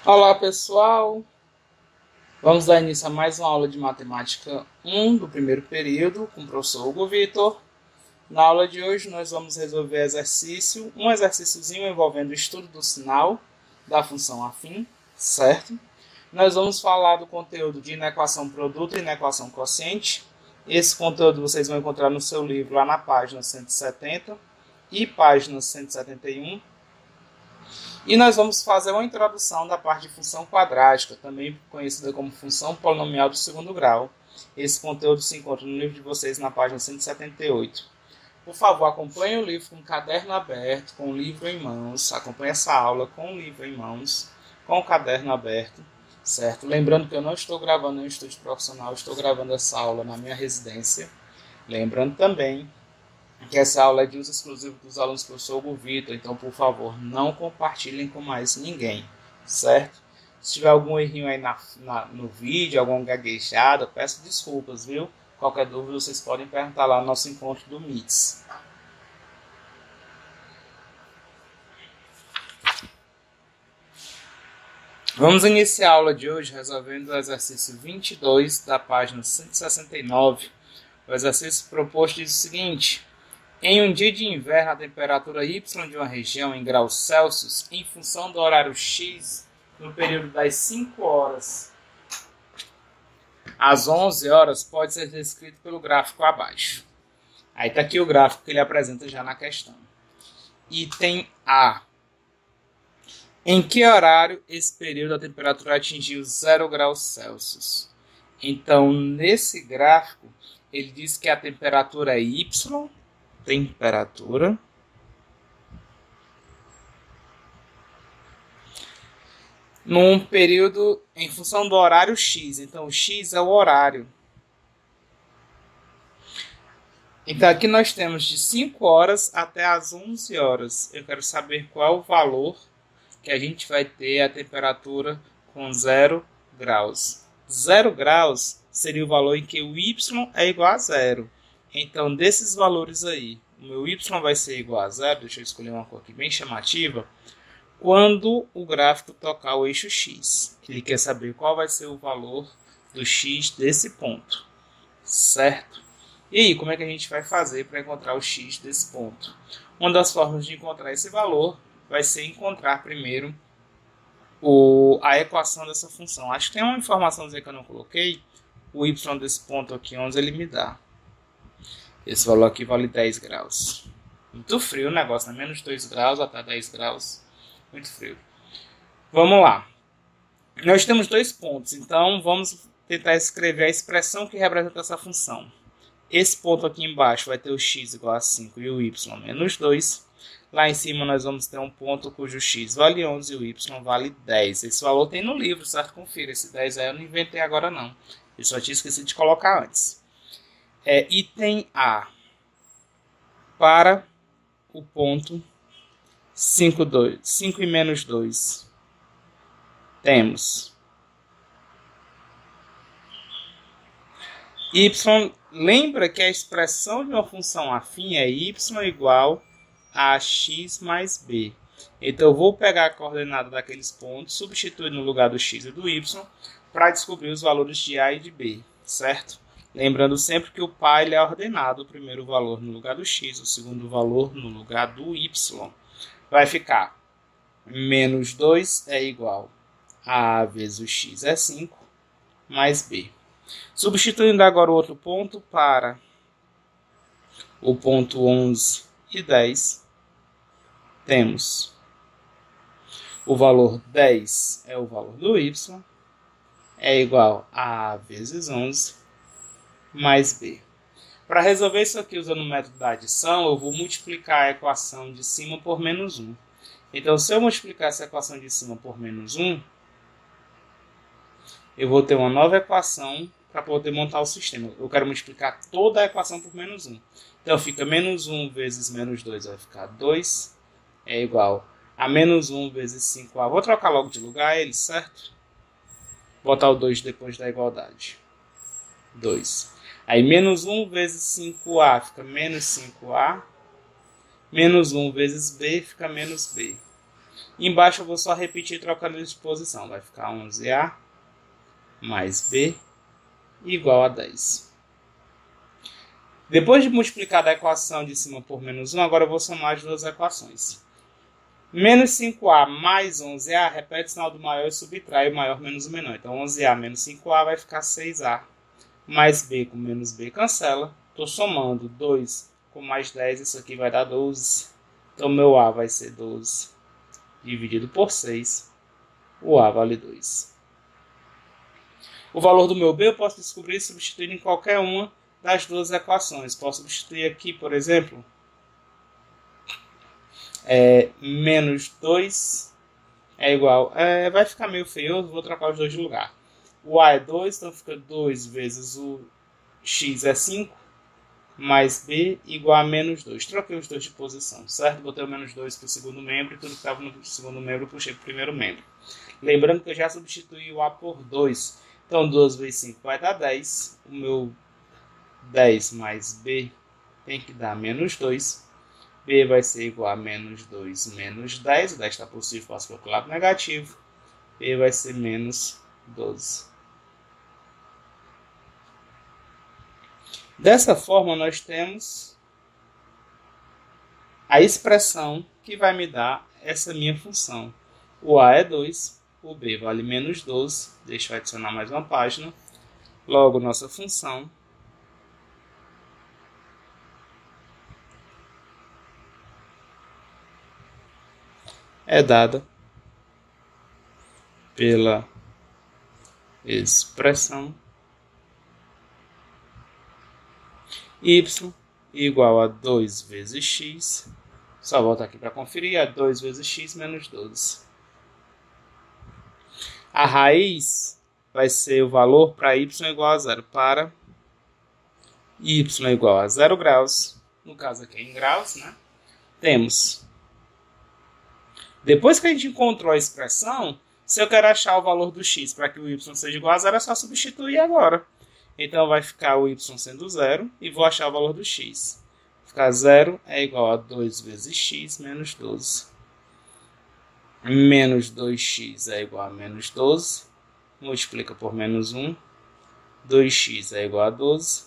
Olá pessoal, vamos dar início a mais uma aula de matemática 1 do primeiro período com o professor Hugo Vitor. Na aula de hoje nós vamos resolver um exercíciozinho envolvendo o estudo do sinal da função afim, certo? Nós vamos falar do conteúdo de inequação produto e inequação quociente. Esse conteúdo vocês vão encontrar no seu livro lá na página 170 e página 171. E nós vamos fazer uma introdução da parte de função quadrática, também conhecida como função polinomial do segundo grau. Esse conteúdo se encontra no livro de vocês na página 178. Por favor, acompanhe o livro com o caderno aberto, com o livro em mãos. Acompanhe essa aula com o livro em mãos, com o caderno aberto, certo? Lembrando que eu não estou gravando em um estúdio profissional, estou gravando essa aula na minha residência. Lembrando também que essa aula é de uso exclusivo dos alunos do professor Hugo Vitor, então, por favor, não compartilhem com mais ninguém, certo? Se tiver algum errinho aí no vídeo, alguma gaguejada, peço desculpas, viu? Qualquer dúvida, vocês podem perguntar lá no nosso encontro do MITS. Vamos iniciar a aula de hoje resolvendo o exercício 22 da página 169. O exercício proposto diz o seguinte: em um dia de inverno, a temperatura y de uma região em graus Celsius, em função do horário x, no período das 5 horas às 11 horas, pode ser descrito pelo gráfico abaixo. Aí está aqui o gráfico que ele apresenta já na questão. Item A. Em que horário esse período a temperatura atingiu 0 graus Celsius? Então, nesse gráfico, ele diz que a temperatura é y, num período em função do horário x. Então, o x é o horário. Então, aqui nós temos de 5 horas até as 11 horas. Eu quero saber qual é o valor que a gente vai ter a temperatura com 0 graus. 0 graus seria o valor em que o y é igual a 0. Então, desses valores aí, o meu y vai ser igual a 0, deixa eu escolher uma cor aqui bem chamativa, quando o gráfico tocar o eixo x. Ele quer saber qual vai ser o valor do x desse ponto, certo? E aí, como é que a gente vai fazer para encontrar o x desse ponto? Uma das formas de encontrar esse valor vai ser encontrar primeiro a equação dessa função. Acho que tem uma informaçãozinha que eu não coloquei. O y desse ponto aqui, 11, ele me dá. Esse valor aqui vale 10 graus. Muito frio o negócio, né? Menos 2 graus até 10 graus. Muito frio. Vamos lá. Nós temos dois pontos, então vamos tentar escrever a expressão que representa essa função. Esse ponto aqui embaixo vai ter o x igual a 5 e o y menos 2. Lá em cima nós vamos ter um ponto cujo x vale 11 e o y vale 10. Esse valor tem no livro, certo? Confira. Esse 10 aí eu não inventei agora não. Eu só tinha esquecido de colocar antes. Item A. Para o ponto 5 e menos 2, temos y. Lembra que a expressão de uma função afim é y igual a x mais b. Então, eu vou pegar a coordenada daqueles pontos, substituir no lugar do x e do y, para descobrir os valores de a e de b, certo? Lembrando sempre que o par ele é ordenado, o primeiro valor no lugar do x, o segundo valor no lugar do y. Vai ficar menos 2 é igual a vezes o x é 5, mais b. Substituindo agora o outro ponto para o ponto 11 e 10, temos o valor 10 é o valor do y, é igual a a vezes 11, mais b. Para resolver isso aqui usando o método da adição, eu vou multiplicar a equação de cima por menos 1. Então, se eu multiplicar essa equação de cima por menos 1, eu vou ter uma nova equação para poder montar o sistema. Eu quero multiplicar toda a equação por menos 1. Então, fica menos 1 vezes menos 2 vai ficar 2, é igual a menos 1 vezes 5a. Vou trocar logo de lugar ele, certo? Botar o 2 depois da igualdade. 2. Aí, menos 1 vezes 5a fica menos 5a. Menos 1 vezes b fica menos b. Embaixo eu vou só repetir trocando de posição. Vai ficar 11A mais B igual a 10. Depois de multiplicar a equação de cima por menos 1, agora eu vou somar as duas equações. Menos 5A mais 11A, repete o sinal do maior e subtrai o maior menos o menor. Então 11A menos 5A vai ficar 6A. Mais B com menos B cancela. Estou somando 2 com mais 10, isso aqui vai dar 12. Então meu A vai ser 12 dividido por 6. O A vale 2. O valor do meu B eu posso descobrir substituindo em qualquer uma das duas equações. Posso substituir aqui, por exemplo, menos 2 é igual... vai ficar meio feio, vou trocar os dois de lugar. O A é 2, então fica 2 vezes o X é 5, mais B igual a menos 2. Troquei os dois de posição, certo? Botei o menos 2 para o segundo membro e tudo que estava no segundo membro eu puxei para o primeiro membro. Lembrando que eu já substituí o A por 2. Então 2 vezes 5 vai dar 10. O meu 10 mais B tem que dar menos 2. B vai ser igual a menos 2 menos 10. O 10 está positivo, passo para o lado negativo. B vai ser menos 12. Dessa forma, nós temos a expressão que vai me dar essa minha função. O A é 2, o B vale menos 12. Deixa eu adicionar mais uma página. Logo, nossa função é dada pela expressão y igual a 2 vezes x. Só voltar aqui para conferir. É 2 vezes x menos 12. A raiz vai ser o valor para y igual a 0. Para y igual a 0 graus, no caso aqui é em graus, né? Temos, depois que a gente encontrou a expressão, se eu quero achar o valor do x para que o y seja igual a 0, é só substituir agora. Então vai ficar o y sendo 0 e vou achar o valor do x. Ficar 0 é igual a 2 vezes x menos 12. Menos 2x é igual a menos 12. Multiplica por menos 1. 2x é igual a 12.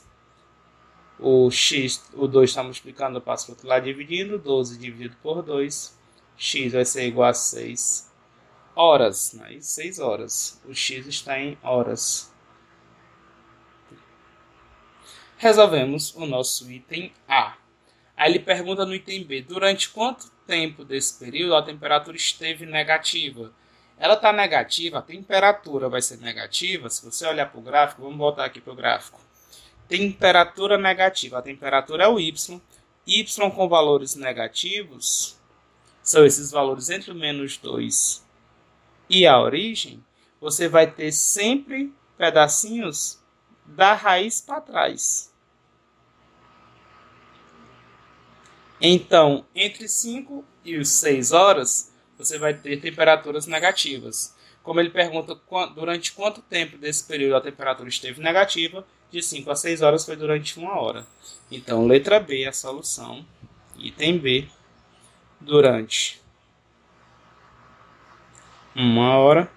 O 2 está multiplicando, eu passo para o outro lado dividindo. 12 dividido por 2. X vai ser igual a 6 horas. Né? 6 horas. O x está em horas. Resolvemos o nosso item A. Aí ele pergunta no item B, durante quanto tempo desse período a temperatura esteve negativa? Ela está negativa, a temperatura vai ser negativa. Se você olhar para o gráfico, vamos voltar aqui para o gráfico. Temperatura negativa, a temperatura é o y. Y com valores negativos, são esses valores entre o menos 2 e a origem. Você vai ter sempre pedacinhos da raiz para trás. Então, entre 5 e 6 horas, você vai ter temperaturas negativas. Como ele pergunta durante quanto tempo desse período a temperatura esteve negativa, de 5 a 6 horas foi durante 1 hora. Então, letra B é a solução. Item B, durante 1 hora,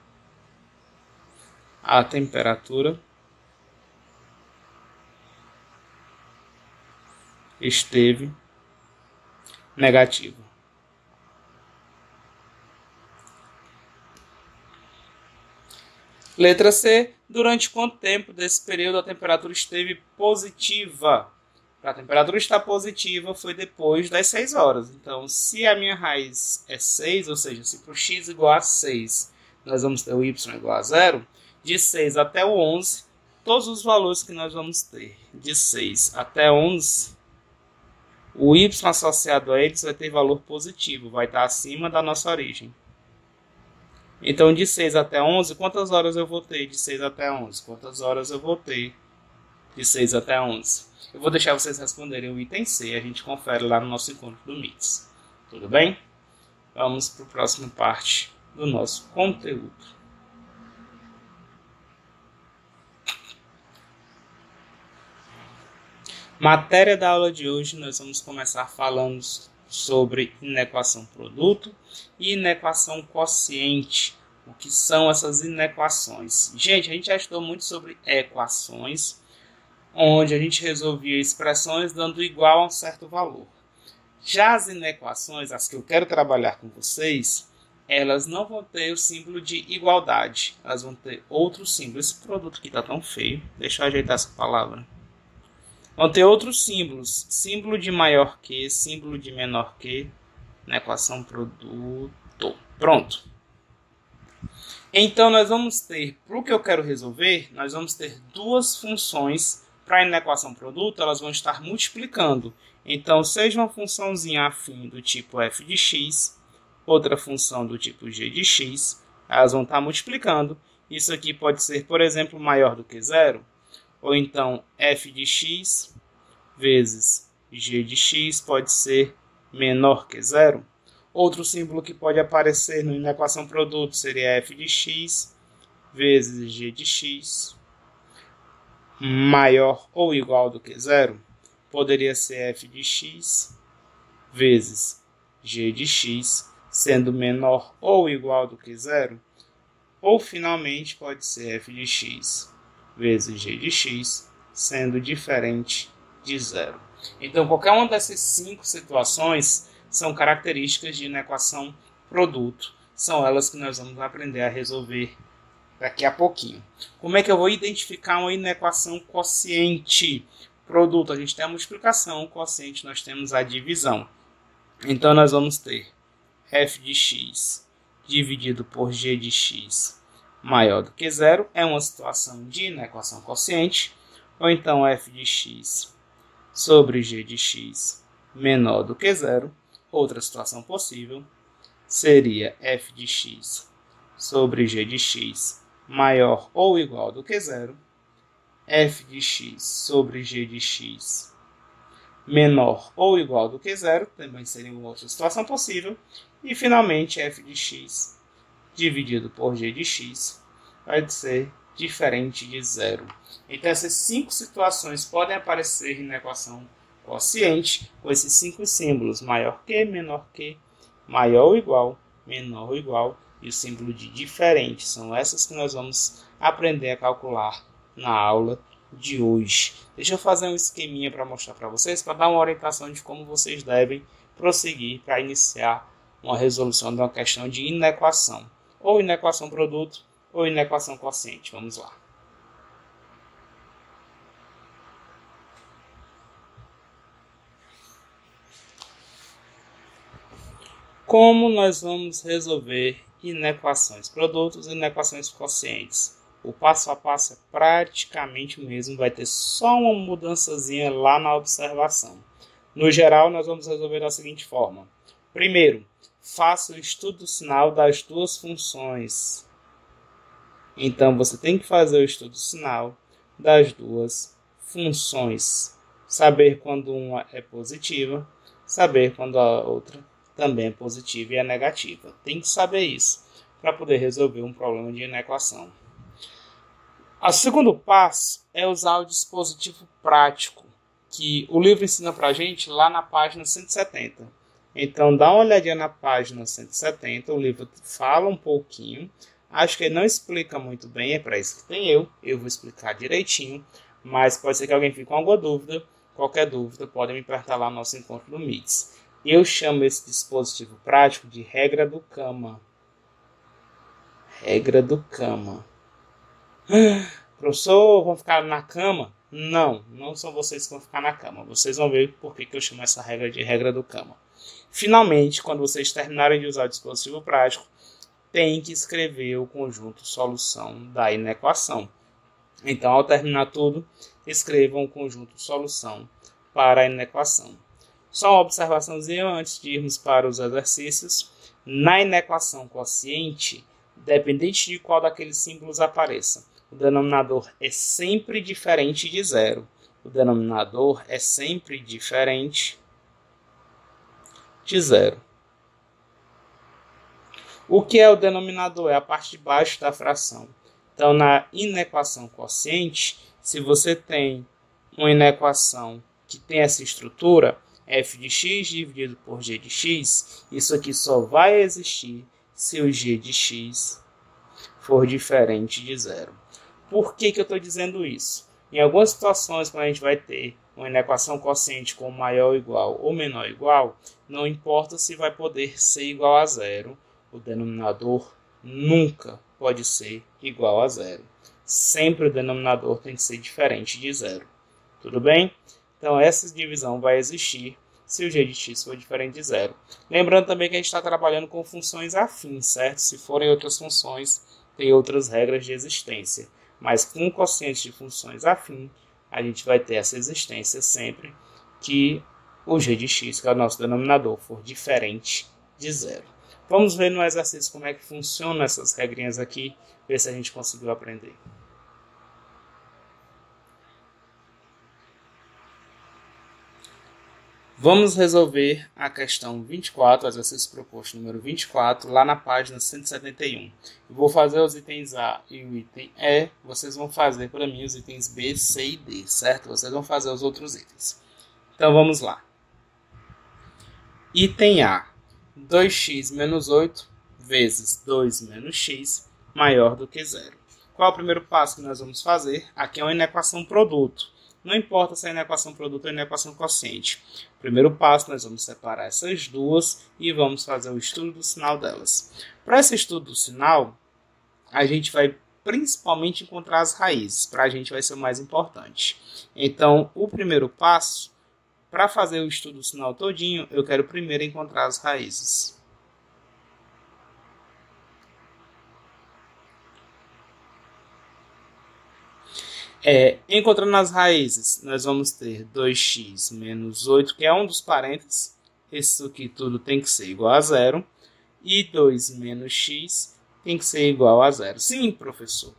a temperatura esteve negativa. Letra C, durante quanto tempo desse período a temperatura esteve positiva? Para a temperatura estar positiva foi depois das 6 horas. Então, se a minha raiz é 6, ou seja, se para o x igual a 6, nós vamos ter o y igual a 0, de 6 até o 11, todos os valores que nós vamos ter de 6 até 11, o y associado a eles vai ter valor positivo, vai estar acima da nossa origem. Então, de 6 até 11, quantas horas eu vou ter de 6 até 11? Quantas horas eu vou ter de 6 até 11? Eu vou deixar vocês responderem o item C, a gente confere lá no nosso encontro do MITS. Tudo bem? Vamos para a próxima parte do nosso conteúdo. Matéria da aula de hoje, nós vamos começar falando sobre inequação produto e inequação quociente. O que são essas inequações? Gente, a gente já estudou muito sobre equações, onde a gente resolvia expressões dando igual a um certo valor. Já as inequações, as que eu quero trabalhar com vocês, elas não vão ter o símbolo de igualdade. Elas vão ter outro símbolo. Esse produto aqui está tão feio. Deixa eu ajeitar essa palavra. Vão ter outros símbolos. Símbolo de maior que, símbolo de menor que, na equação produto. Pronto. Então, nós vamos ter, para o que eu quero resolver, nós vamos ter duas funções para a inequação produto, elas vão estar multiplicando. Então, seja uma funçãozinha afim do tipo f de x, outra função do tipo g de x, elas vão estar multiplicando. Isso aqui pode ser, por exemplo, maior do que zero, ou então f de x vezes g de x pode ser menor que zero. Outro símbolo que pode aparecer na equação produto seria f de x vezes g de x maior ou igual do que zero. Poderia ser f de x vezes g de x sendo menor ou igual do que zero. Ou finalmente pode ser f de x vezes g de x sendo diferente de zero. Então qualquer uma dessas 5 situações são características de inequação produto. São elas que nós vamos aprender a resolver daqui a pouquinho. Como é que eu vou identificar uma inequação quociente? Produto, a gente tem a multiplicação, quociente nós temos a divisão. Então nós vamos ter f de x dividido por g de x maior do que zero. É uma situação de inequação quociente. Ou então f de x sobre g de x menor do que zero. Outra situação possível seria f de x sobre g de x maior ou igual do que zero. F de x sobre g de x menor ou igual do que zero, também seria uma outra situação possível. E finalmente f de x dividido por g de x vai ser diferente de zero. Então essas 5 situações podem aparecer na equação quociente com esses 5 símbolos: maior que, menor que, maior ou igual, menor ou igual e o símbolo de diferente. São essas que nós vamos aprender a calcular na aula de hoje. Deixa eu fazer um esqueminha para mostrar para vocês, para dar uma orientação de como vocês devem prosseguir para iniciar uma resolução de uma questão de inequação, ou inequação produto, ou inequação quociente. Vamos lá. Como nós vamos resolver inequações produtos e inequações quocientes? O passo a passo é praticamente o mesmo, vai ter só uma mudançazinha lá na observação. No geral, nós vamos resolver da seguinte forma. Primeiro, faça o estudo do sinal das duas funções. Então, você tem que fazer o estudo do sinal das duas funções. Saber quando uma é positiva, saber quando a outra também é positiva e é negativa. Tem que saber isso para poder resolver um problema de inequação. O segundo passo é usar o dispositivo prático, que o livro ensina para a gente lá na página 170. Então, dá uma olhadinha na página 170, o livro fala um pouquinho. Acho que ele não explica muito bem, é para isso que tem eu vou explicar direitinho, mas pode ser que alguém fique com alguma dúvida. Qualquer dúvida, podem me perguntar lá no nosso encontro do MITS. Eu chamo esse dispositivo prático de regra do Cama. Regra do Cama. Professor, vão ficar na cama? Não, não são vocês que vão ficar na cama. Vocês vão ver por que eu chamo essa regra de regra do Cama. Finalmente, quando vocês terminarem de usar o dispositivo prático, tem que escrever o conjunto solução da inequação. Então, ao terminar tudo, escrevam o conjunto solução para a inequação. Só uma observaçãozinha antes de irmos para os exercícios. Na inequação quociente, dependente de qual daqueles símbolos apareça, o denominador é sempre diferente de zero. O denominador é sempre diferente de zero. O que é o denominador? É a parte de baixo da fração. Então, na inequação quociente, se você tem uma inequação que tem essa estrutura, f de x dividido por g de x, isso aqui só vai existir se o g de x for diferente de zero. Por que eu estou dizendo isso? Em algumas situações, quando a gente vai ter uma inequação quociente com maior ou igual ou menor ou igual, não importa se vai poder ser igual a zero, o denominador nunca pode ser igual a zero. Sempre o denominador tem que ser diferente de zero. Tudo bem? Então essa divisão vai existir se o g de x for diferente de zero. Lembrando também que a gente está trabalhando com funções afins, certo? Se forem outras funções, tem outras regras de existência. Mas com quocientes de funções afins, a gente vai ter essa existência sempre que o g de x, que é o nosso denominador, for diferente de zero. Vamos ver no exercício como é que funcionam essas regrinhas aqui, ver se a gente conseguiu aprender. Vamos resolver a questão 24, exercício proposto número 24, lá na página 171. Eu vou fazer os itens A e o item E, vocês vão fazer para mim os itens B, C e D, certo? Vocês vão fazer os outros itens. Então vamos lá. Item A, 2x menos 8 vezes 2 menos x maior do que zero. Qual é o primeiro passo que nós vamos fazer? Aqui é uma inequação produto. Não importa se é inequação produto ou inequação quociente. Primeiro passo, nós vamos separar essas duas e vamos fazer o estudo do sinal delas. Para esse estudo do sinal, a gente vai principalmente encontrar as raízes. Para a gente vai ser o mais importante. Então, o primeiro passo, para fazer o estudo do sinal todinho, eu quero primeiro encontrar as raízes. Encontrando as raízes, nós vamos ter 2x menos 8, que é um dos parênteses. Isso aqui tudo tem que ser igual a zero. E 2 menos x tem que ser igual a zero. Sim, professor.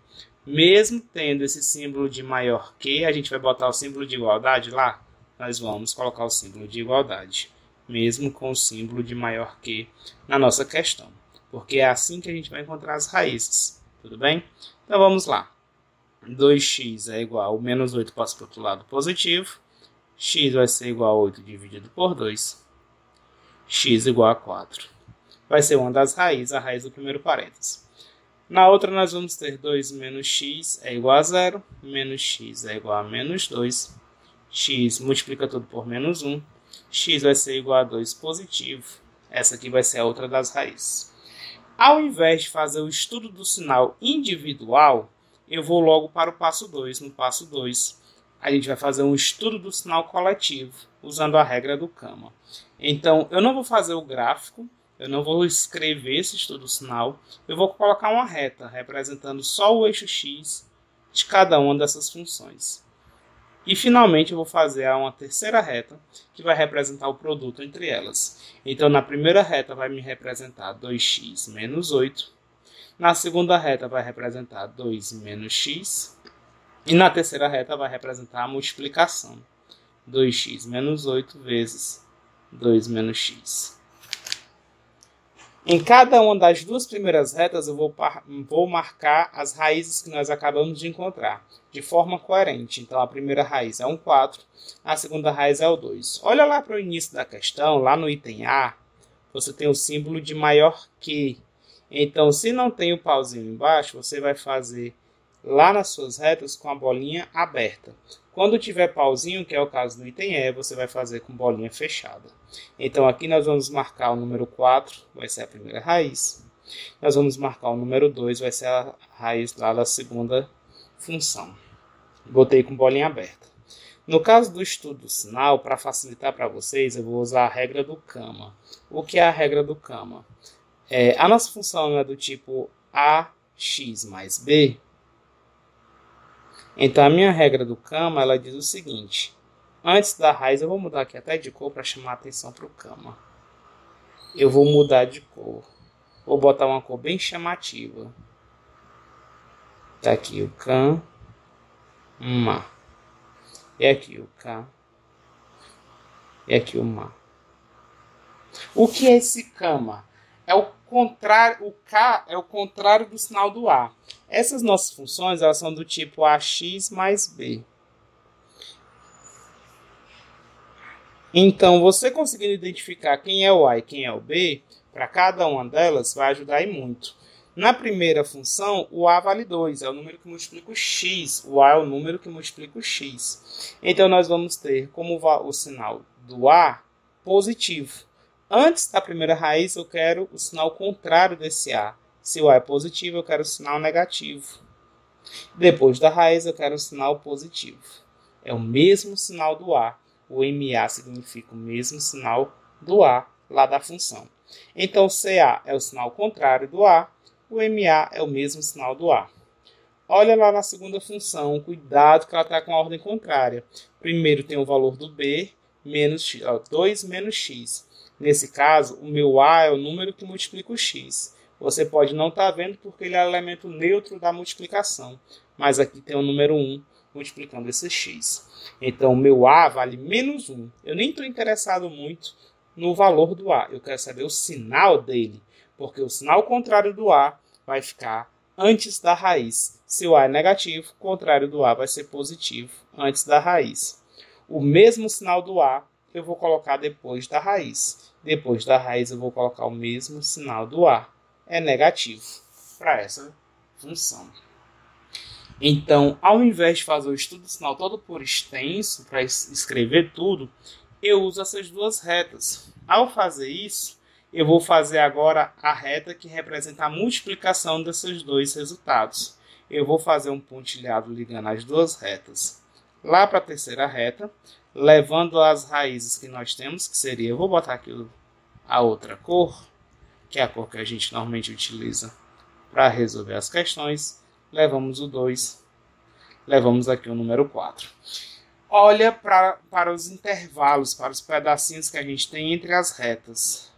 Mesmo tendo esse símbolo de maior que, a gente vai botar o símbolo de igualdade lá? Nós vamos colocar o símbolo de igualdade, mesmo com o símbolo de maior que na nossa questão. Porque é assim que a gente vai encontrar as raízes. Tudo bem? Então vamos lá. 2x é igual a menos 8 passa para o outro lado positivo. X vai ser igual a 8 dividido por 2. X igual a 4. Vai ser uma das raízes, a raiz do primeiro parênteses. Na outra nós vamos ter 2 menos x é igual a 0. Menos x é igual a menos 2. X multiplica tudo por menos 1. X vai ser igual a 2 positivo. Essa aqui vai ser a outra das raízes. Ao invés de fazer o estudo do sinal individual, eu vou logo para o passo 2. No passo 2, a gente vai fazer um estudo do sinal coletivo, usando a regra do Cama. Então, eu não vou fazer o gráfico, eu não vou escrever esse estudo do sinal, eu vou colocar uma reta, representando só o eixo x de cada uma dessas funções. E, finalmente, eu vou fazer uma terceira reta, que vai representar o produto entre elas. Então, na primeira reta vai me representar 2x menos 8. Na segunda reta vai representar 2 menos x. E na terceira reta vai representar a multiplicação. 2x menos 8 vezes 2 menos x. Em cada uma das duas primeiras retas eu vou marcar as raízes que nós acabamos de encontrar, de forma coerente. Então a primeira raiz é um 4, a segunda raiz é o 2. Olha lá para o início da questão, lá no item A, você tem o símbolo de maior que. Então, se não tem o pauzinho embaixo, você vai fazer lá nas suas retas com a bolinha aberta. Quando tiver pauzinho, que é o caso do item E, você vai fazer com bolinha fechada. Então, aqui nós vamos marcar o número 4, vai ser a primeira raiz. Nós vamos marcar o número 2, vai ser a raiz lá da segunda função. Botei com bolinha aberta. No caso do estudo do sinal, para facilitar para vocês, eu vou usar a regra do Cama. O que é a regra do Cama? A nossa função é do tipo ax mais b. Então, a minha regra do Cama, ela diz o seguinte. Antes da raiz, eu vou mudar aqui até de cor para chamar a atenção para o Cama. Eu vou mudar de cor. Vou botar uma cor bem chamativa. Tá aqui o Cama. E aqui o K. E aqui o Ma. O que é esse Cama? É o contrário, o K é o contrário do sinal do A. Essas nossas funções, elas são do tipo ax mais b. Então, você conseguindo identificar quem é o A e quem é o B, para cada uma delas, vai ajudar e muito. Na primeira função, o A vale 2, é o número que multiplica o x. O A é o número que multiplica o x. Então, nós vamos ter como o sinal do A positivo. Antes da primeira raiz, eu quero o sinal contrário desse A. Se o A é positivo, eu quero o sinal negativo. Depois da raiz, eu quero o sinal positivo. É o mesmo sinal do A. O MA significa o mesmo sinal do A, lá da função. Então, CA é o sinal contrário do A, o MA é o mesmo sinal do A. Olha lá na segunda função, cuidado que ela está com a ordem contrária. Primeiro tem o valor do B, menos x, 2 menos x. Nesse caso, o meu A é o número que multiplica o x. Você pode não estar vendo porque ele é o elemento neutro da multiplicação. Mas aqui tem o número 1 multiplicando esse x. Então, o meu A vale menos 1. Eu nem estou interessado muito no valor do A. Eu quero saber o sinal dele. Porque o sinal contrário do A vai ficar antes da raiz. Se o A é negativo, o contrário do A vai ser positivo antes da raiz. O mesmo sinal do A eu vou colocar depois da raiz. Depois da raiz eu vou colocar o mesmo sinal do A. É negativo para essa função. Então, ao invés de fazer o estudo do sinal todo por extenso, para escrever tudo, eu uso essas duas retas. Ao fazer isso, eu vou fazer agora a reta que representa a multiplicação desses dois resultados. Eu vou fazer um pontilhado ligando as duas retas lá para a terceira reta, levando as raízes que nós temos, que seria, eu vou botar aqui a outra cor, que é a cor que a gente normalmente utiliza para resolver as questões. Levamos o 2, levamos aqui o número 4. Olha para os intervalos, para os pedacinhos que a gente tem entre as retas.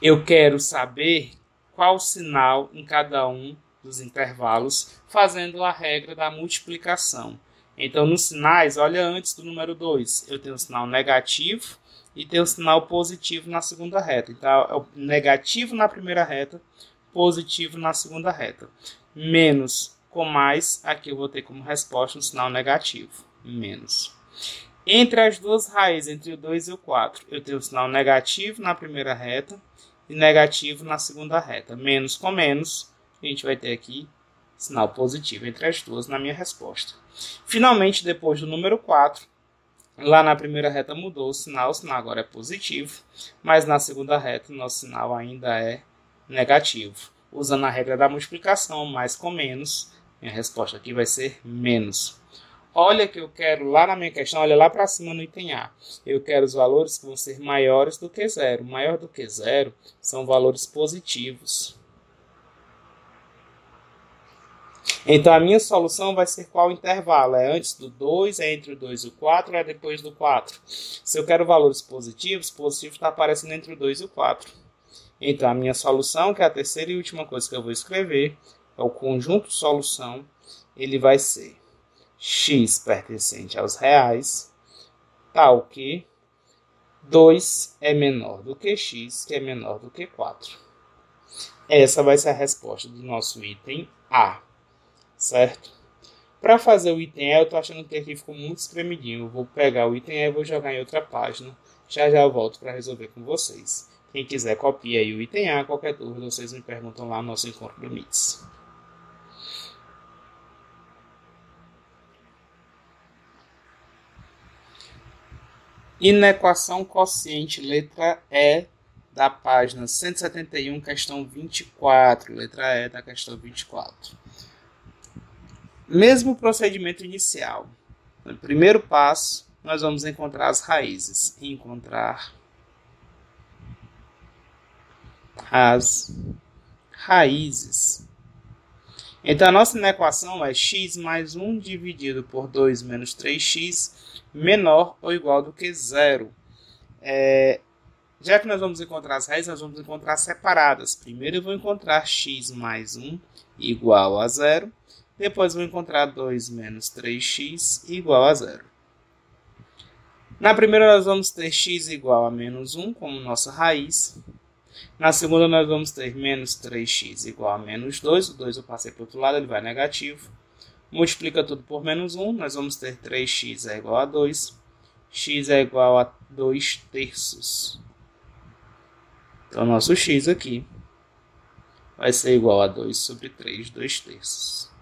Eu quero saber qual sinal em cada um dos intervalos, fazendo a regra da multiplicação. Então, nos sinais, olha antes do número 2, eu tenho o sinal negativo e tenho o sinal positivo na segunda reta. Então, é o negativo na primeira reta, positivo na segunda reta. Menos com mais, aqui eu vou ter como resposta um sinal negativo, menos. Entre as duas raízes, entre o 2 e o 4, eu tenho o sinal negativo na primeira reta e negativo na segunda reta. Menos com menos, a gente vai ter aqui sinal positivo entre as duas na minha resposta. Finalmente, depois do número 4, lá na primeira reta mudou o sinal agora é positivo, mas na segunda reta o nosso sinal ainda é negativo. Usando a regra da multiplicação, mais com menos, minha resposta aqui vai ser menos. Olha que eu quero lá na minha questão, olha lá para cima no item A. Eu quero os valores que vão ser maiores do que zero. Maior do que zero são valores positivos. Então, a minha solução vai ser qual intervalo? É antes do 2, é entre o 2 e o 4, é depois do 4. Se eu quero valores positivos, positivo está aparecendo entre o 2 e o 4. Então, a minha solução, que é a terceira e última coisa que eu vou escrever, é o conjunto solução, ele vai ser x pertencente aos reais, tal que 2 é menor do que x, que é menor do que 4. Essa vai ser a resposta do nosso item A, certo? Para fazer o item A, eu estou achando que aqui ficou muito espremidinho. Eu vou pegar o item A e vou jogar em outra página. Já eu volto para resolver com vocês. Quem quiser, copia aí o item A. Qualquer dúvida, vocês me perguntam lá no nosso encontro do MITS. Inequação quociente, letra E, da página 171, questão 24. Letra E da questão 24. Mesmo procedimento inicial. No primeiro passo, nós vamos encontrar as raízes. Encontrar as raízes. Então, a nossa inequação é x mais 1 dividido por 2 menos 3x menor ou igual do que zero. Já que nós vamos encontrar as raízes, nós vamos encontrar separadas. Primeiro eu vou encontrar x mais 1 igual a zero. Depois vou encontrar 2 menos 3x igual a zero. Na primeira nós vamos ter x igual a menos 1 como nossa raiz. Na segunda nós vamos ter menos 3x igual a menos 2. O 2 eu passei para o outro lado, ele vai negativo. Multiplica tudo por menos 1, nós vamos ter 3x é igual a 2. x é igual a 2/3. Então, nosso x aqui vai ser igual a 2/3, 2/3.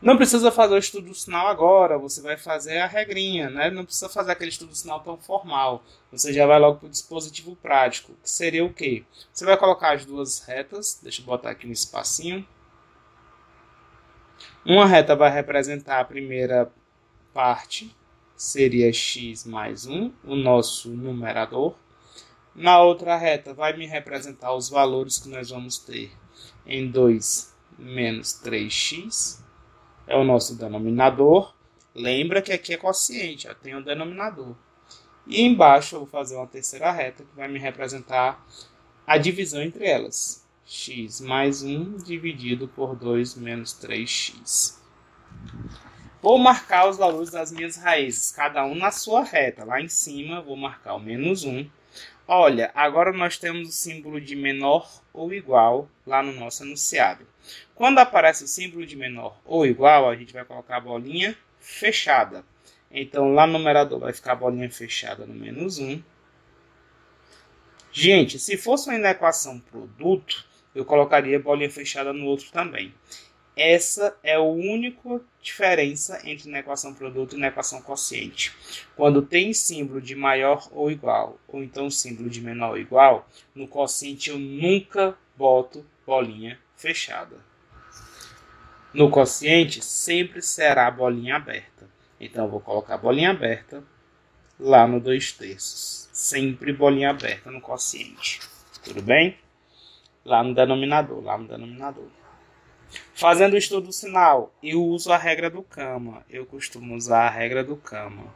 Não precisa fazer o estudo sinal agora, você vai fazer a regrinha, né? Não precisa fazer aquele estudo sinal tão formal. Você já vai logo para o dispositivo prático, que seria o quê? Você vai colocar as duas retas, deixa eu botar aqui um espacinho. Uma reta vai representar a primeira parte, seria x mais 1, o nosso numerador. Na outra reta vai me representar os valores que nós vamos ter em 2 menos 3x. É o nosso denominador. Lembra que aqui é quociente, eu tenho o denominador. E embaixo eu vou fazer uma terceira reta que vai me representar a divisão entre elas. X mais 1 dividido por 2 menos 3x. Vou marcar os valores das minhas raízes, cada um na sua reta. Lá em cima vou marcar o menos 1. Olha, agora nós temos o símbolo de menor ou igual lá no nosso enunciado. Quando aparece o símbolo de menor ou igual, a gente vai colocar a bolinha fechada. Então, lá no numerador vai ficar a bolinha fechada no menos 1. Gente, se fosse uma inequação produto, eu colocaria bolinha fechada no outro também. Essa é a única diferença entre inequação produto e inequação quociente. Quando tem símbolo de maior ou igual, ou então símbolo de menor ou igual, no quociente eu nunca boto bolinha fechada. No quociente sempre será a bolinha aberta. Então eu vou colocar a bolinha aberta lá no 2/3. Sempre bolinha aberta no quociente. Tudo bem? Lá no denominador, Fazendo o estudo sinal, eu uso a regra do Cama. Eu costumo usar a regra do Cama.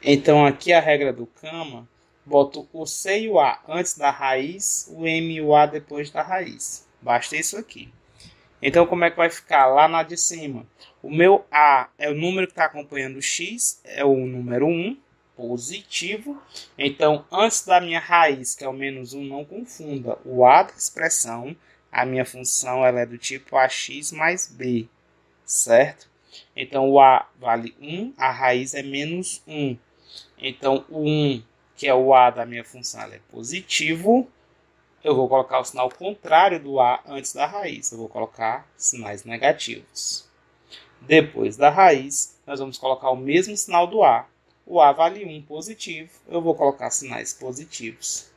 Então, aqui a regra do Cama, boto o C e o A antes da raiz, o M e o A depois da raiz. Basta isso aqui. Então, como é que vai ficar lá na de cima? O meu A é o número que está acompanhando o X, é o número 1. Positivo. Então, antes da minha raiz, que é o menos 1, não confunda. O A da expressão, a minha função, ela é do tipo AX mais B, certo? Então, o A vale 1, a raiz é menos 1. Então, o 1, que é o A da minha função, ela é positivo. Eu vou colocar o sinal contrário do A antes da raiz. Eu vou colocar sinais negativos. Depois da raiz, nós vamos colocar o mesmo sinal do A. O A vale 1 positivo, eu vou colocar sinais positivos.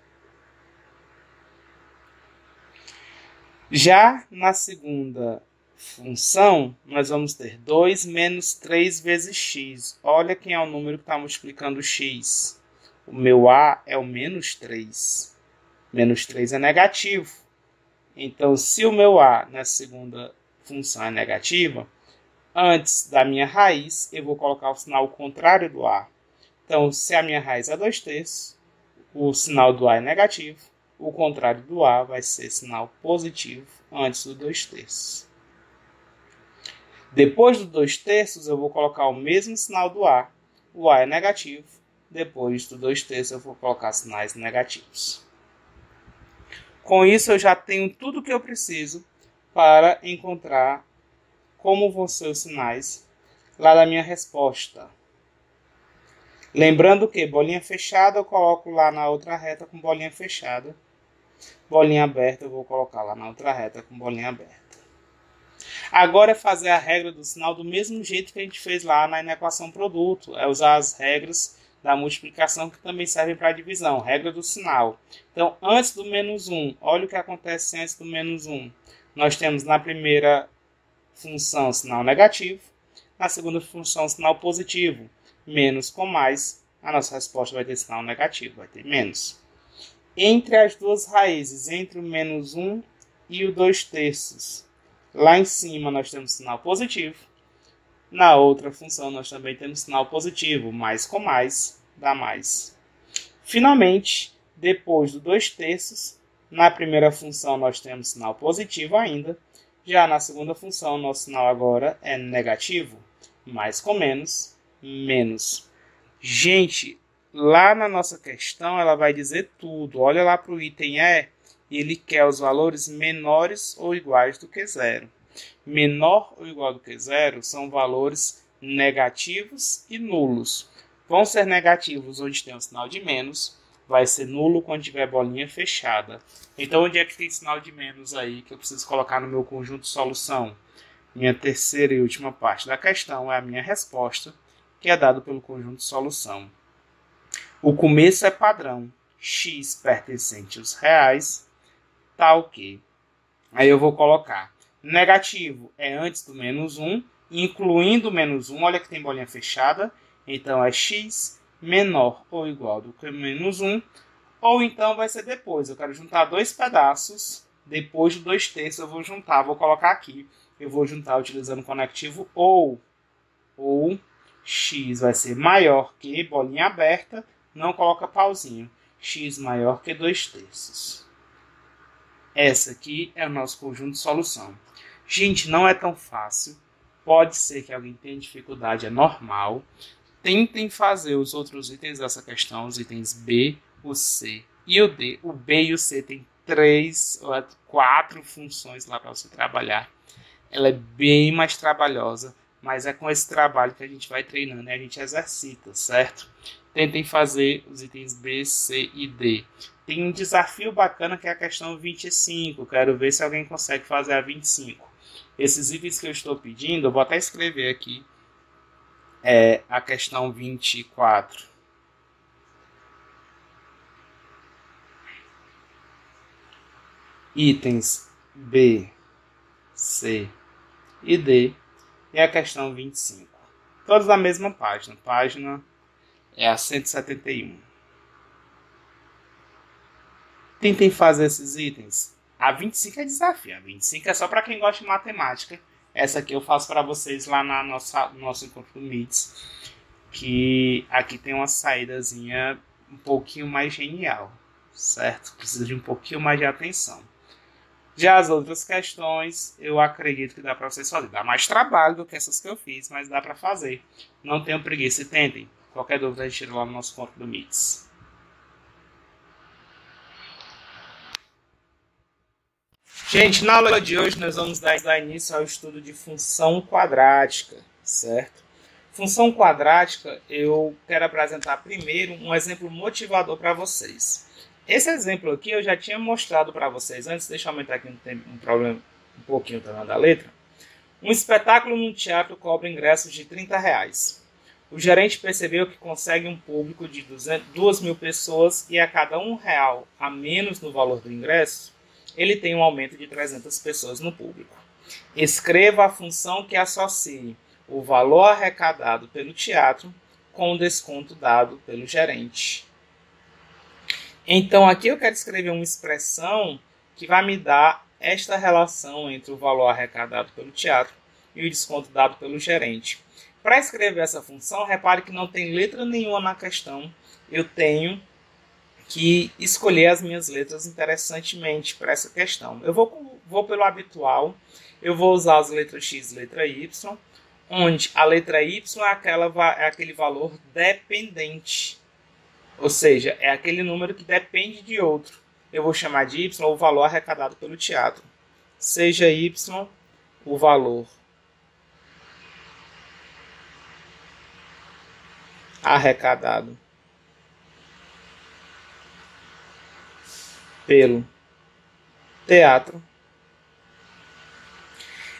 Já na segunda função, nós vamos ter 2 menos 3 vezes x. Olha quem é o número que está multiplicando x. O meu A é o menos 3. Menos 3 é negativo. Então, se o meu A na segunda função é negativa, antes da minha raiz, eu vou colocar o sinal contrário do A. Então, se a minha raiz é 2/3, o sinal do A é negativo, o contrário do A vai ser sinal positivo antes do 2/3. Depois do 2/3, eu vou colocar o mesmo sinal do A. O A é negativo, depois do 2/3 eu vou colocar sinais negativos. Com isso, eu já tenho tudo o que eu preciso para encontrar como vão ser os sinais lá da minha resposta. Lembrando que bolinha fechada eu coloco lá na outra reta com bolinha fechada. Bolinha aberta eu vou colocar lá na outra reta com bolinha aberta. Agora é fazer a regra do sinal do mesmo jeito que a gente fez lá na inequação produto. É usar as regras da multiplicação que também servem para a divisão. Regra do sinal. Então, antes do menos 1, olha o que acontece antes do menos 1. Nós temos na primeira função sinal negativo, na segunda função sinal positivo. Menos com mais, a nossa resposta vai ter sinal negativo, vai ter menos. Entre as duas raízes, entre o menos 1 e o 2/3, lá em cima nós temos sinal positivo. Na outra função nós também temos sinal positivo, mais com mais, dá mais. Finalmente, depois do 2/3, na primeira função nós temos sinal positivo ainda. Já na segunda função, nosso sinal agora é negativo, mais com menos, menos. Gente, lá na nossa questão ela vai dizer tudo. Olha lá para o item E, ele quer os valores menores ou iguais do que 0. Menor ou igual do que zero são valores negativos e nulos. Vão ser negativos onde tem o sinal de menos, vai ser nulo quando tiver bolinha fechada. Então, onde é que tem sinal de menos aí que eu preciso colocar no meu conjunto de solução? Minha terceira e última parte da questão é a minha resposta, que é dado pelo conjunto de solução. O começo é padrão, x pertencente aos reais, tal que. Aí eu vou colocar negativo é antes do menos 1, incluindo o menos 1, olha que tem bolinha fechada, então é x menor ou igual do que menos 1, ou então vai ser depois, eu quero juntar dois pedaços, depois de 2/3 eu vou juntar, vou colocar aqui, eu vou juntar utilizando o conectivo ou x vai ser maior que, bolinha aberta, não coloca pauzinho, x maior que 2/3. Essa aqui é o nosso conjunto de solução. Gente, não é tão fácil. Pode ser que alguém tenha dificuldade, é normal. Tentem fazer os outros itens dessa questão, os itens B, o C e o D. O B e o C tem 3 ou 4 funções lá para você trabalhar. Ela é bem mais trabalhosa, mas é com esse trabalho que a gente vai treinando e a gente exercita, certo? Tentem fazer os itens B, C e D. Tem um desafio bacana que é a questão 25. Quero ver se alguém consegue fazer a 25. Esses itens que eu estou pedindo, eu vou até escrever aqui. A questão 24. Itens B, C e D. E a questão 25. Todos da mesma página. Página é a 171. Tentem fazer esses itens. A 25 é desafio. A 25 é só para quem gosta de matemática. Essa aqui eu faço para vocês lá no nosso encontro do MITS. Que aqui tem uma saídazinha um pouquinho mais genial. Certo? Precisa de um pouquinho mais de atenção. Já as outras questões, eu acredito que dá para vocês fazerem. Dá mais trabalho do que essas que eu fiz, mas dá para fazer. Não tenham preguiça e tentem. Qualquer dúvida a gente tira lá no nosso encontro do MITS. Gente, na aula de hoje nós vamos dar início ao estudo de função quadrática, certo? Função quadrática, eu quero apresentar primeiro um exemplo motivador para vocês. Esse exemplo aqui eu já tinha mostrado para vocês antes, deixa eu aumentar aqui um pouquinho o tamanho da letra. Um espetáculo num teatro cobra ingressos de R$30. O gerente percebeu que consegue um público de 2.000 pessoas e a cada R$1 a menos no valor do ingresso, ele tem um aumento de 300 pessoas no público. Escreva a função que associe o valor arrecadado pelo teatro com o desconto dado pelo gerente. Então, aqui eu quero escrever uma expressão que vai me dar esta relação entre o valor arrecadado pelo teatro e o desconto dado pelo gerente. Para escrever essa função, repare que não tem letra nenhuma na questão. Eu tenho que escolher as minhas letras interessantemente para essa questão. Eu vou pelo habitual, eu vou usar as letras X e letra Y, onde a letra Y é aquele valor dependente, ou seja, é aquele número que depende de outro. Eu vou chamar de Y o valor arrecadado pelo teatro. Seja Y o valor arrecadado pelo teatro.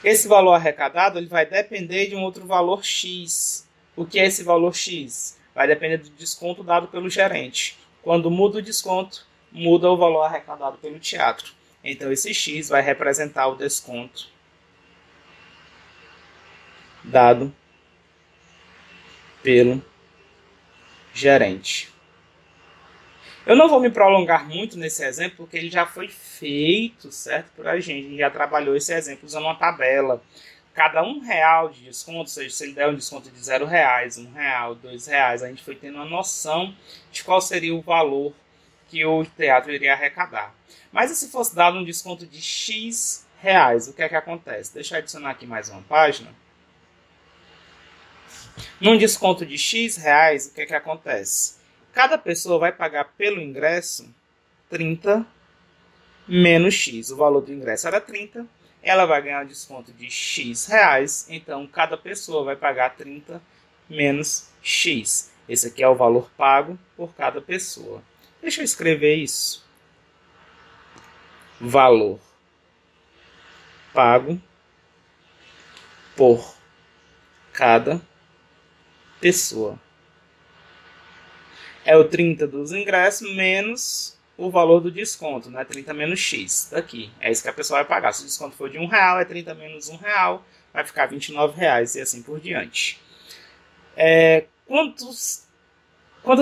Esse valor arrecadado ele vai depender de um outro valor X. O que é esse valor X? Vai depender do desconto dado pelo gerente. Quando muda o desconto, muda o valor arrecadado pelo teatro. Então esse X vai representar o desconto dado pelo gerente. Eu não vou me prolongar muito nesse exemplo, porque ele já foi feito, certo, por a gente já trabalhou esse exemplo usando uma tabela. Cada R$1 de desconto, ou seja, se ele der um desconto de R$0, R$1, R$2, a gente foi tendo uma noção de qual seria o valor que o teatro iria arrecadar. Mas e se fosse dado um desconto de X reais, o que é que acontece? Deixa eu adicionar aqui mais uma página. Num desconto de X reais, o que é que acontece? Cada pessoa vai pagar pelo ingresso 30 menos X. O valor do ingresso era 30, ela vai ganhar um desconto de X reais, então cada pessoa vai pagar 30 menos X. Esse aqui é o valor pago por cada pessoa. Deixa eu escrever isso. Valor pago por cada pessoa. É o 30 dos ingressos menos o valor do desconto, né? 30 menos X, daqui. É isso que a pessoa vai pagar. Se o desconto for de R$1, é 30 menos R$1, vai ficar R$29 e assim por diante. Quantas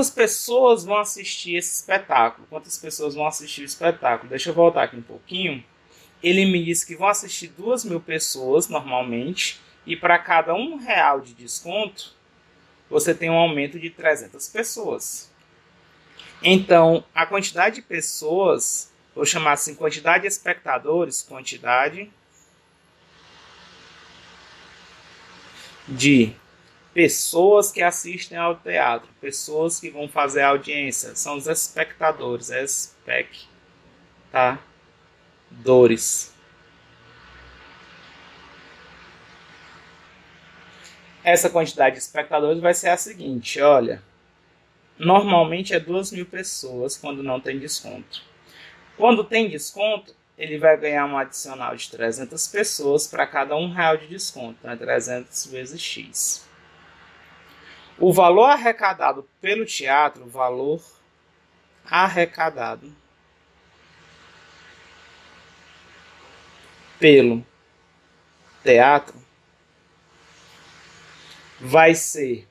pessoas vão assistir esse espetáculo? Quantas pessoas vão assistir o espetáculo? Deixa eu voltar aqui um pouquinho. Ele me disse que vão assistir 2.000 pessoas normalmente, e para cada R$1 de desconto, você tem um aumento de 300 pessoas. Então, a quantidade de pessoas, vou chamar assim, quantidade de espectadores, quantidade de pessoas que assistem ao teatro, pessoas que vão fazer a audiência, são os espectadores, espectadores. Essa quantidade de espectadores vai ser a seguinte, olha. Normalmente é 2.000 pessoas quando não tem desconto. Quando tem desconto, ele vai ganhar um adicional de 300 pessoas para cada R$1 de desconto, né? 300 vezes X. O valor arrecadado pelo teatro, valor arrecadado pelo teatro, vai ser,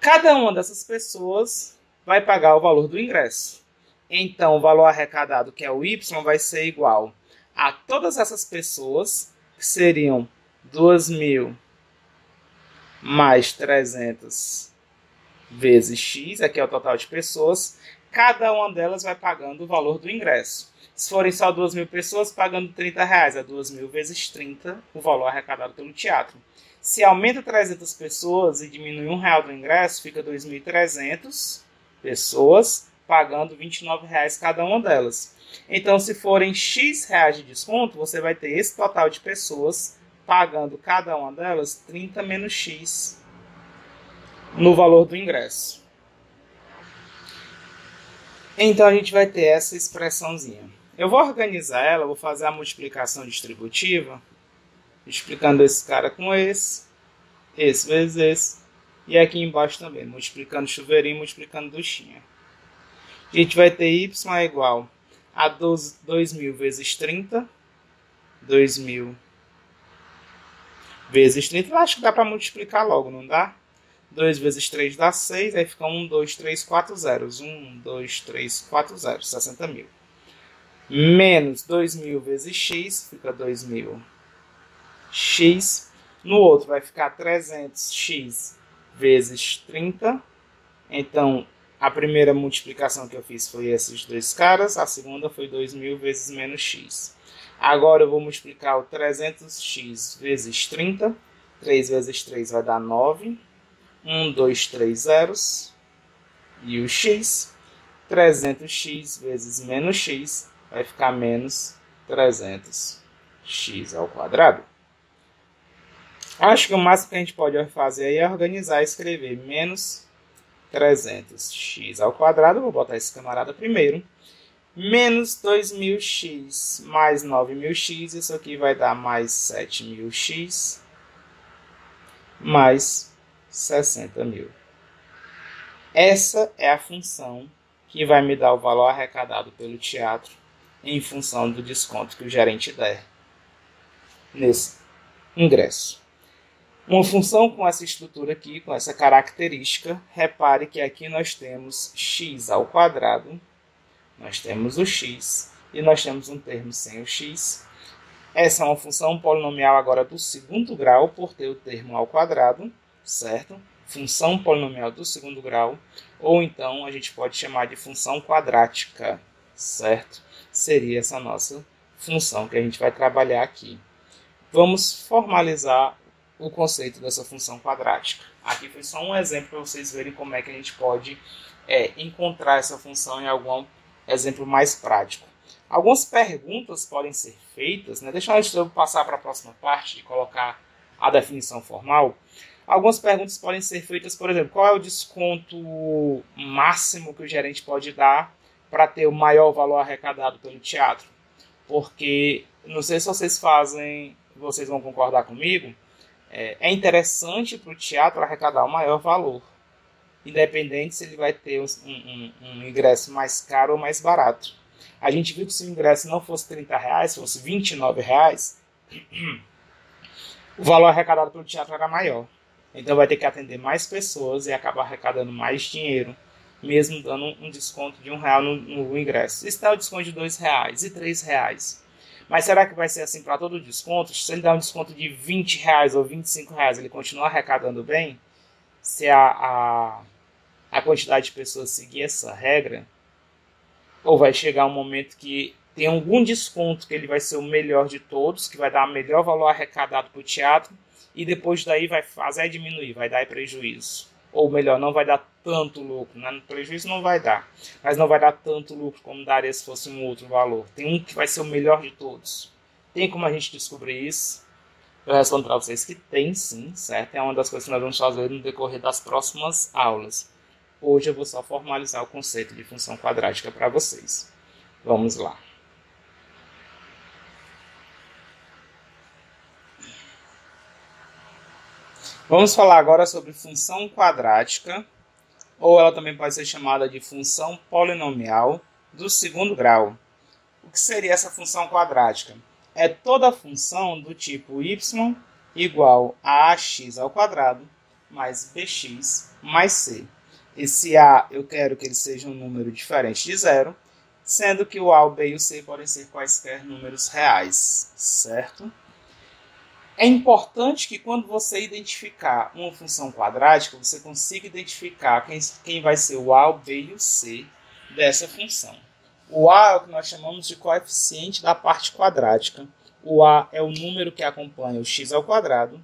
cada uma dessas pessoas vai pagar o valor do ingresso. Então, o valor arrecadado, que é o Y, vai ser igual a todas essas pessoas, que seriam 2.000 mais 300 vezes X, aqui é o total de pessoas, cada uma delas vai pagando o valor do ingresso. Se forem só 2.000 pessoas, pagando R$30, é 2.000 vezes 30 o valor arrecadado pelo teatro. Se aumenta 300 pessoas e diminui R$1 do ingresso, fica 2.300 pessoas pagando R$29 cada uma delas. Então, se forem X reais de desconto, você vai ter esse total de pessoas pagando cada uma delas 30 menos X no valor do ingresso. Então, a gente vai ter essa expressãozinha. Eu vou organizar ela, vou fazer a multiplicação distributiva, multiplicando esse cara com esse vezes esse, e aqui embaixo também, multiplicando chuveirinho, multiplicando duchinha. A gente vai ter y é igual a 2.000 vezes 30, 2.000 vezes 30, eu acho que dá para multiplicar logo, não dá? 2 vezes 3 dá 6, aí fica 1, 2, 3, 4 zeros. 1, 2, 3, 4 zeros, 60.000. Menos 2.000 vezes x, fica 2.000 x. No outro vai ficar 300x vezes 30. Então, a primeira multiplicação que eu fiz foi esses dois caras. A segunda foi 2.000 vezes menos x. Agora eu vou multiplicar o 300x vezes 30. 3 vezes 3 vai dar 9. 1, 2, 3 zeros. E o x. 300x vezes menos x vai ficar menos 300x ao quadrado. Acho que o máximo que a gente pode fazer aí é organizar e escrever menos 300x ao quadrado. Vou botar esse camarada primeiro. Menos 2.000x mais 9.000x. Isso aqui vai dar mais 7.000x mais 60.000. Essa é a função que vai me dar o valor arrecadado pelo teatro em função do desconto que o gerente der nesse ingresso. Uma função com essa estrutura aqui, com essa característica, repare que aqui nós temos x ao quadrado, nós temos o x e nós temos um termo sem o x. Essa é uma função polinomial agora do segundo grau, por ter o termo ao quadrado, certo? Função polinomial do segundo grau, ou então a gente pode chamar de função quadrática, certo? Seria essa nossa função que a gente vai trabalhar aqui. Vamos formalizar o conceito dessa função quadrática. Aqui foi só um exemplo para vocês verem como é que a gente pode encontrar essa função em algum exemplo mais prático. Algumas perguntas podem ser feitas, né? Deixa eu passar para a próxima parte de colocar a definição formal. Algumas perguntas podem ser feitas, por exemplo, qual é o desconto máximo que o gerente pode dar para ter o maior valor arrecadado pelo teatro? Porque, não sei se vocês vão concordar comigo, é interessante para o teatro arrecadar o maior valor, independente se ele vai ter um ingresso mais caro ou mais barato. A gente viu que se o ingresso não fosse R$30, fosse R$29, o valor arrecadado pelo teatro era maior. Então vai ter que atender mais pessoas e acabar arrecadando mais dinheiro, mesmo dando um desconto de R$1 no ingresso. Isso dá um desconto de R$2 e R$3. Mas será que vai ser assim para todo o desconto? Se ele dá um desconto de R$20 ou R$25, ele continua arrecadando bem? Se a quantidade de pessoas seguir essa regra? Ou vai chegar um momento que tem algum desconto que ele vai ser o melhor de todos, que vai dar o melhor valor arrecadado para o teatro, e depois daí vai fazer diminuir, vai dar prejuízo. Ou melhor, não vai dar tanto lucro, né? Prejuízo não vai dar, mas não vai dar tanto lucro como daria se fosse um outro valor. Tem um que vai ser o melhor de todos. Tem como a gente descobrir isso? Eu respondo para vocês que tem sim, certo? É uma das coisas que nós vamos fazer no decorrer das próximas aulas. Hoje eu vou só formalizar o conceito de função quadrática para vocês. Vamos lá. Vamos falar agora sobre função quadrática, ou ela também pode ser chamada de função polinomial do segundo grau. O que seria essa função quadrática? É toda função do tipo y igual a ax ao quadrado mais bx mais c. Esse a eu quero que ele seja um número diferente de zero, sendo que o a, o b e o c podem ser quaisquer números reais, certo? É importante que quando você identificar uma função quadrática, você consiga identificar quem vai ser o a, o b e o c dessa função. O a é o que nós chamamos de coeficiente da parte quadrática. O a é o número que acompanha o x ao quadrado.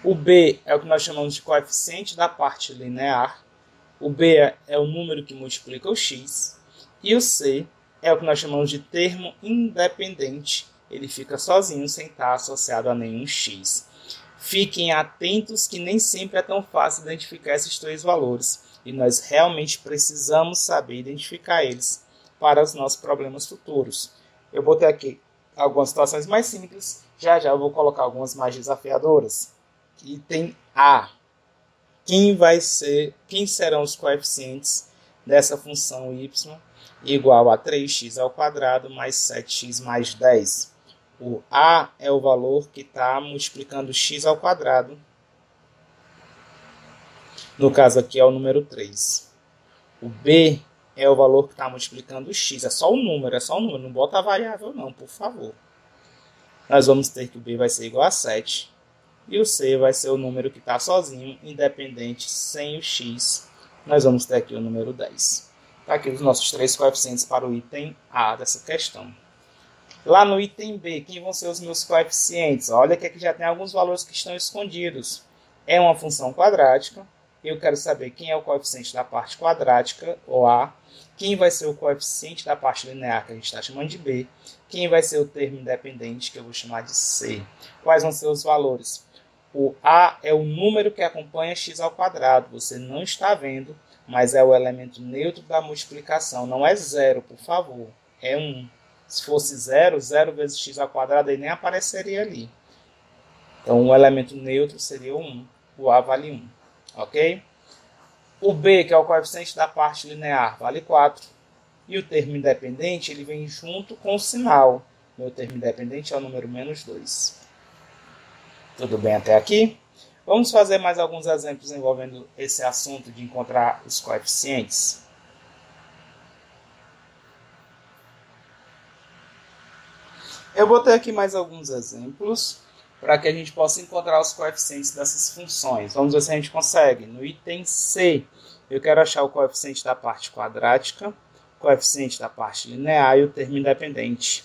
O b é o que nós chamamos de coeficiente da parte linear. O b é o número que multiplica o x. E o c é o que nós chamamos de termo independente. Ele fica sozinho, sem estar associado a nenhum x. Fiquem atentos que nem sempre é tão fácil identificar esses três valores. E nós realmente precisamos saber identificar eles para os nossos problemas futuros. Eu botei aqui algumas situações mais simples. Já eu vou colocar algumas mais desafiadoras. Item A. Quem serão os coeficientes dessa função y igual a 3x ao quadrado mais 7x mais 10? O a é o valor que está multiplicando x ao quadrado. No caso aqui é o número 3. O b é o valor que está multiplicando o x. É só o número. Não bota a variável não, por favor. Nós vamos ter que o b vai ser igual a 7. E o c vai ser o número que está sozinho, independente, sem o x. Nós vamos ter aqui o número 10. Tá aqui os nossos três coeficientes para o item A dessa questão. Lá no item B, quem vão ser os meus coeficientes? Olha que aqui já tem alguns valores que estão escondidos. É uma função quadrática. Eu quero saber quem é o coeficiente da parte quadrática, ou A. Quem vai ser o coeficiente da parte linear, que a gente está chamando de B. Quem vai ser o termo independente, que eu vou chamar de C. Quais vão ser os valores? O A é o número que acompanha x ao quadrado. Você não está vendo, mas é o elemento neutro da multiplicação. Não é zero, por favor. É 1. Se fosse 0, 0 vezes x ao quadrado aí nem apareceria ali. Então, o elemento neutro seria o 1. O A vale 1. Ok? O B, que é o coeficiente da parte linear, vale 4. E o termo independente, ele vem junto com o sinal. Meu termo independente é o número menos 2. Tudo bem até aqui? Vamos fazer mais alguns exemplos envolvendo esse assunto de encontrar os coeficientes. Eu botei aqui mais alguns exemplos para que a gente possa encontrar os coeficientes dessas funções. Vamos ver se a gente consegue. No item C, eu quero achar o coeficiente da parte quadrática, o coeficiente da parte linear e o termo independente.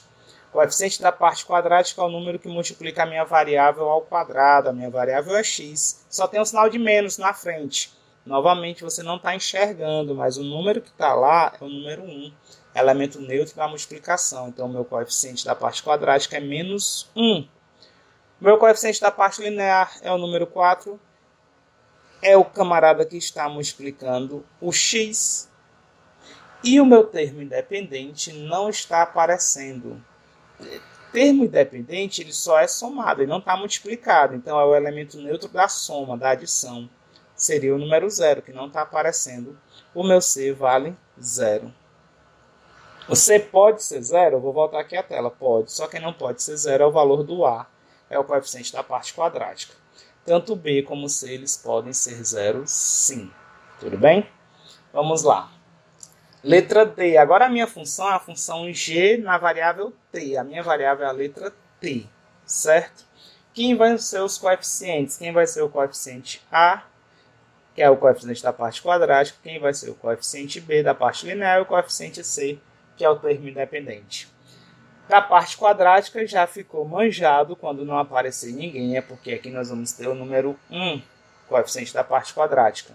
O coeficiente da parte quadrática é o número que multiplica a minha variável ao quadrado. A minha variável é x. Só tem um sinal de menos na frente. Novamente, você não está enxergando, mas o número que está lá é o número 1, elemento neutro da multiplicação. Então, o meu coeficiente da parte quadrática é menos 1. Meu coeficiente da parte linear é o número 4. É o camarada que está multiplicando o x. E o meu termo independente não está aparecendo. Termo independente ele só é somado, ele não está multiplicado. Então, é o elemento neutro da soma, da adição. Seria o número 0, que não está aparecendo. O meu C vale 0. O C pode ser 0? Eu vou voltar aqui à tela. Pode, só que não pode ser 0 é o valor do A. É o coeficiente da parte quadrática. Tanto B como C eles podem ser 0, sim. Tudo bem? Vamos lá. Letra D. Agora a minha função é a função G na variável T. A minha variável é a letra T. Certo? Quem vai ser os coeficientes? Quem vai ser o coeficiente A, que é o coeficiente da parte quadrática? Quem vai ser o coeficiente B da parte linear e o coeficiente C, que é o termo independente. Da parte quadrática já ficou manjado quando não aparecer ninguém, é porque aqui nós vamos ter o número 1, coeficiente da parte quadrática.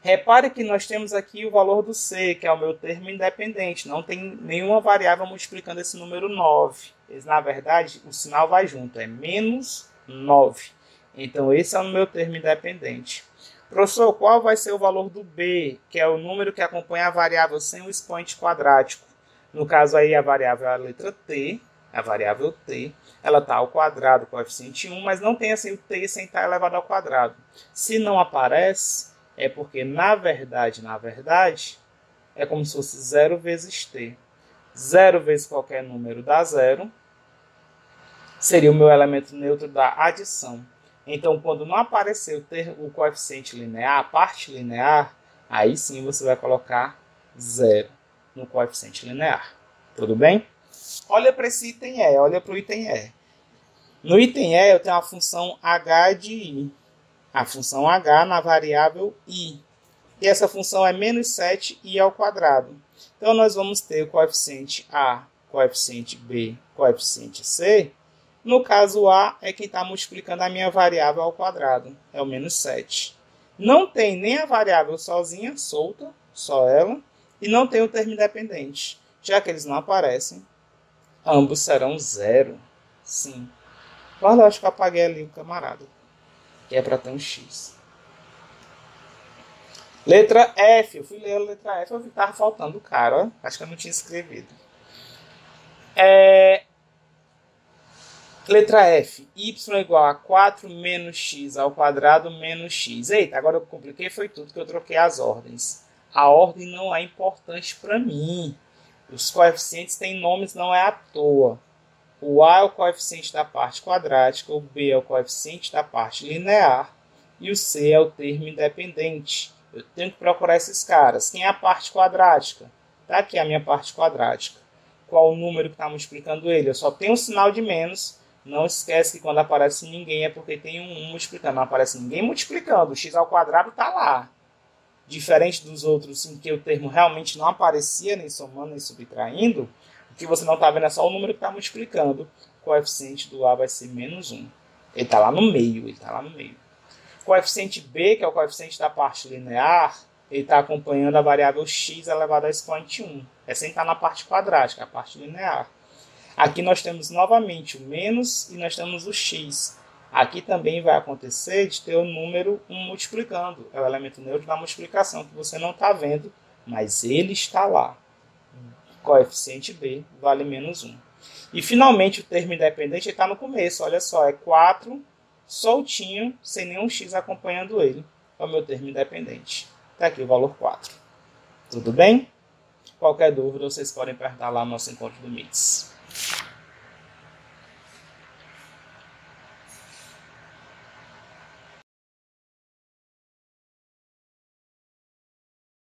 Repare que nós temos aqui o valor do C, que é o meu termo independente. Não tem nenhuma variável multiplicando esse número 9. Na verdade, o sinal vai junto, é menos 9. Então, esse é o meu termo independente. Professor, qual vai ser o valor do B, que é o número que acompanha a variável sem o expoente quadrático? No caso aí, a variável é a letra T, a variável T. Ela está ao quadrado, coeficiente 1, mas não tem assim o T sem estar elevado ao quadrado. Se não aparece, é porque, na verdade, é como se fosse 0 vezes t. 0 vezes qualquer número dá 0. Seria o meu elemento neutro da adição. Então, quando não aparecer o coeficiente linear, a parte linear, aí sim você vai colocar 0 no coeficiente linear. Tudo bem? Olha para esse item E, olha para o item E. No item E eu tenho a função h de i. A função h na variável i. E essa função é menos 7i ao quadrado. Então, nós vamos ter o coeficiente a, coeficiente b, coeficiente c. No caso, a é quem está multiplicando a minha variável ao quadrado. É o menos 7. Não tem nem a variável sozinha, solta, só ela. E não tem o termo independente. Já que eles não aparecem, ambos serão 0. Sim. Olha, eu acho que eu apaguei ali o camarada, que é para ter um x. Letra F. Eu fui ler a letra F, eu vi que estava faltando o cara. Ó. Acho que eu não tinha escrevido. Letra F. Y igual a 4 menos x ao quadrado menos x. Eita, agora eu compliquei, foi tudo que eu troquei as ordens. A ordem não é importante para mim. Os coeficientes têm nomes, não é à toa. O A é o coeficiente da parte quadrática, o B é o coeficiente da parte linear e o C é o termo independente. Eu tenho que procurar esses caras. Quem é a parte quadrática? Está aqui a minha parte quadrática. Qual o número que está multiplicando ele? Eu só tenho um sinal de menos. Não esquece que quando aparece ninguém é porque tem um multiplicando. Não aparece ninguém multiplicando. O x ao quadrado está lá. Diferente dos outros em que o termo realmente não aparecia, nem somando, nem subtraindo, o que você não está vendo é só o número que está multiplicando. O coeficiente do A vai ser menos 1. Ele está lá no meio. O coeficiente B, que é o coeficiente da parte linear, ele está acompanhando a variável x elevado a expoente 1. É sem estar na parte quadrática, a parte linear. Aqui nós temos novamente o menos e nós temos o x. Aqui também vai acontecer de ter o número 1 multiplicando. É o elemento neutro da multiplicação que você não está vendo, mas ele está lá. Coeficiente B vale menos 1. E finalmente o termo independente está no começo. Olha só, é 4 soltinho, sem nenhum x acompanhando ele. É o meu termo independente. Está aqui o valor 4. Tudo bem? Qualquer dúvida, vocês podem perguntar lá no nosso encontro do MITS.